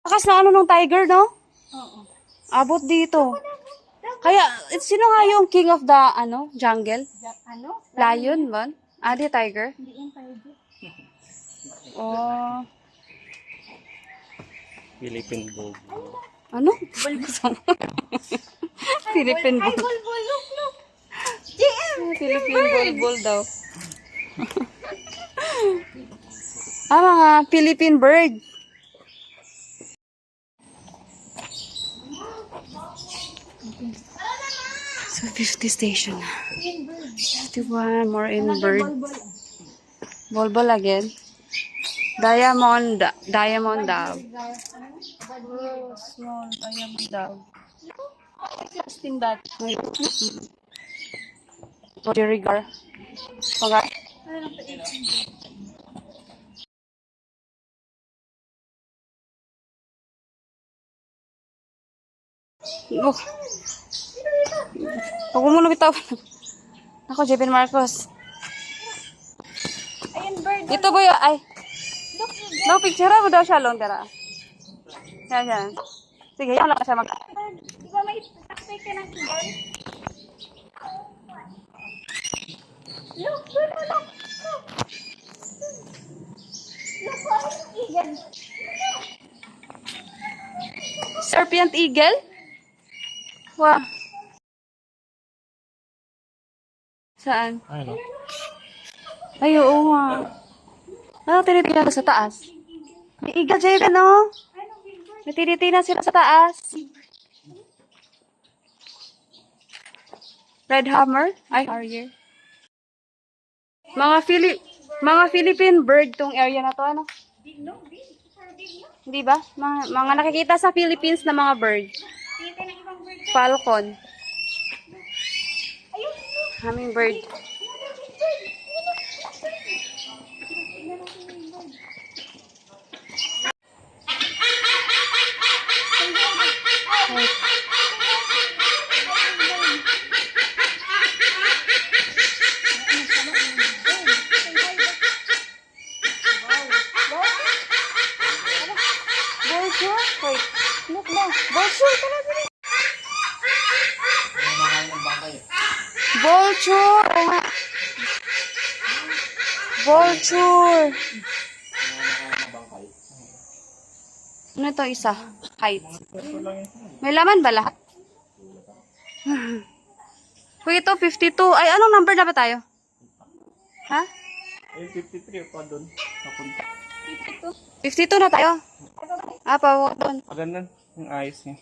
Lakas na ano ng tiger, no? Oo. Abot dito. Kaya, sino nga yung king of the, jungle? Ano? Lion ba? Ah, di tiger? Hindi yung pwede. Oh. Philippine Bulldog. Ano? Philippine Ay, bull. bulbul, look. GM! Philippine bulbul daw. Mga Philippine bird. So, 50 station na. 51 more in bird. Bulbul again. Diamond dove. Oh, small diamond dove. Interesting that. Regard. Pangat. Oh. Huwag mo nang bitaw. Ako, JP Marcos. Ayun, bird. Ito boy, ay. No, picture mo daw siya long tara. Yan. Sige, yan lang siya mag... Di ba may takpay ka ng eagle? Look. Look, what is eagle? Serpent eagle? Wow. Saan? Ay, no? Ay, oo nga. Ano tinitingnan sa taas? May eagle dyan, no? May tinitingnan sila sa taas. Red hammer? Ay, harrier. Mga Philippine bird tong area na to, ano? Hindi ba? Mga nakikita sa Philippines na mga bird. Falcon. Hummingbird. Vulture? Wait. Look na. Vulture talaga. Vulture! Vulture! Ano ito isa? Height. May laman ba lahat? Uy, ito 52. Ay, anong number na ba tayo? Ha? Ay, 53 pa doon. Napunta. 52 na tayo. Ah, pa doon. Maganda yung ayos niya.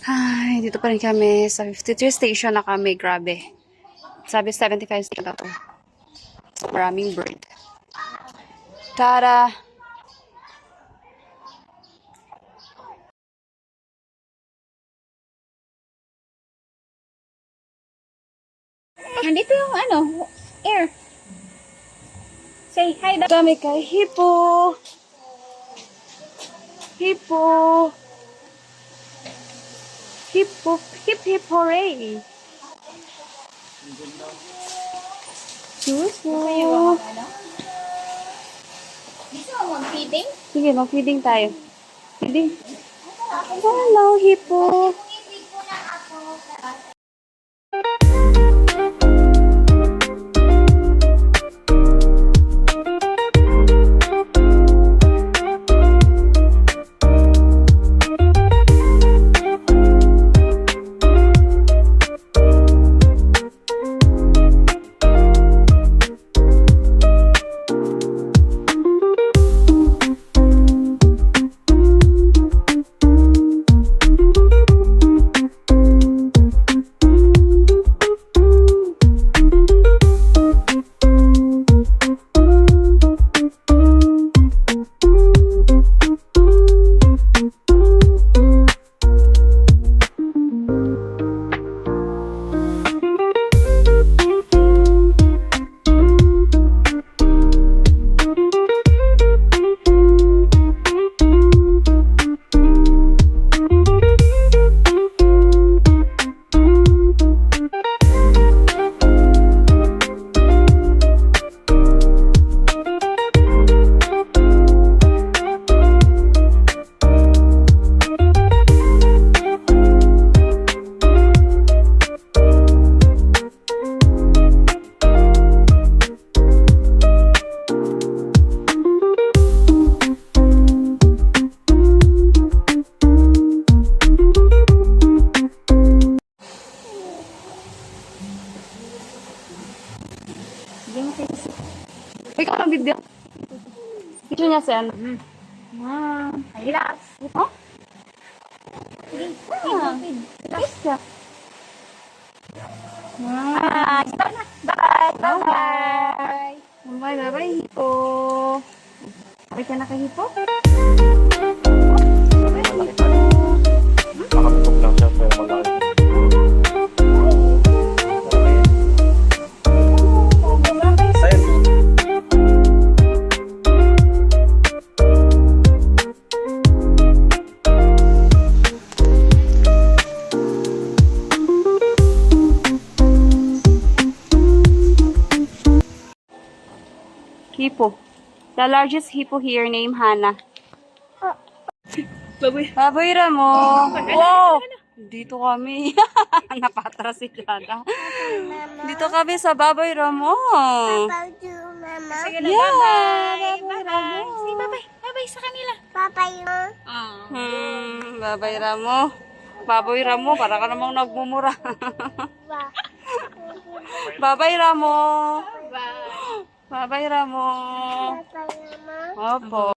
Ay, dito pa rin kami sa 53 station na kami. Grabe. Sabi 75 station ako. So, maraming bird. Tada! Nandito yung air. Say hi daw. Kami kay Hippo. Hippo. Hip hip hooray. Gusto mo mag-feeding? Sige, mag-feeding tayo. Feeding. Hello, Hippo. Picture niya si ano. Wow. Relax. Oh? Sige. Relax siya. Bye. Bye. Bye. Bye, hipo. Bye ka na kay hipo? Nakabukog lang siya pero malaki. Sa'yo. Hippo. The largest hippo here named Hannah. Baboy Ramo. Wow! Dito kami. Napatras si Clara. Dito kami sa Baboy Ramo. Sige na, Yeah, bye-bye. Baboy Bye-bye. Ramo. Say bye-bye. Bye-bye sa kanila. Baboy Ramo. Baboy Ramo, para ka namang nagmumura. Baboy Ramo. Bye. Baboy Ramo. Opo.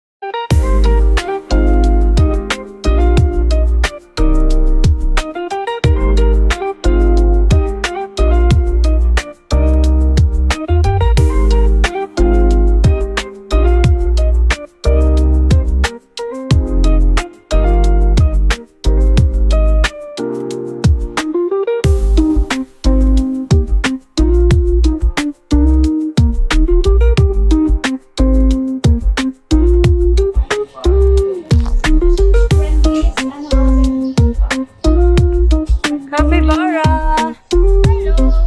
Capybara.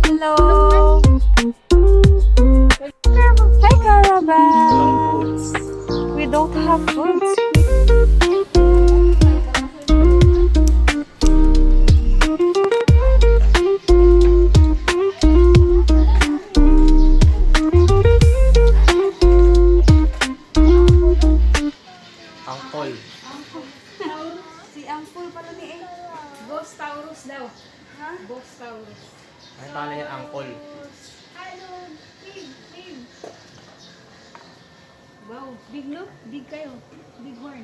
Hello. Hi, Carabas. We don't have boots. Angkol. Si Angkol pala ni A. Ghost Taurus daw. Ha? Ghost Taurus. Ay, pangalan niya Angkol. Hello. Big. Wow. Big no? Big kayo. Big horn.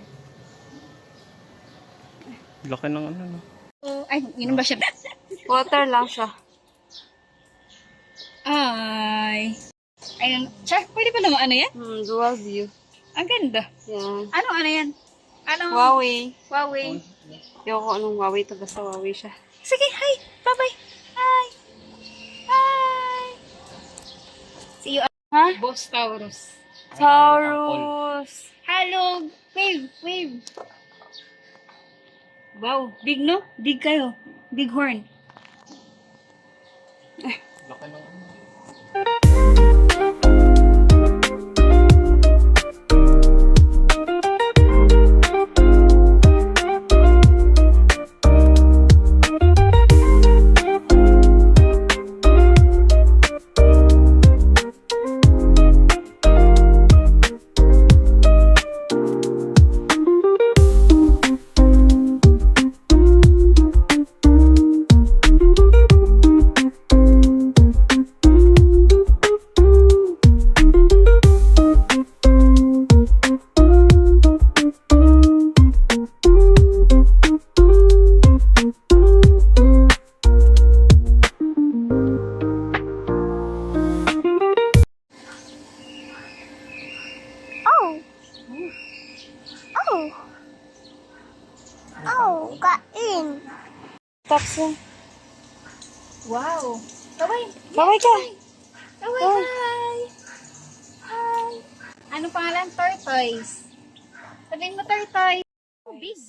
Laki ng ano, no? Ay, inom ba siya? Water lang siya. Ay. Ayun. Char, pwede pa naman ano yan? Dual view. Ang ganda. Yan. Ano yan? Anong? Huawei. Huawei. Ayoko anong Huawei to, basta Huawei siya. Sige, hi. Bye-bye. Hi. Hi. See you. Ha? Boss Taurus. Taurus. Hello. Wave. Wow. Big no? Big kayo. Big horn. Laki ng ano. Taps yan. Wow. Bye-bye. Bye-bye ka. Bye-bye. Hi. Hi. Anong pangalan? Tortoise. Sabihin mo tortoise. Big.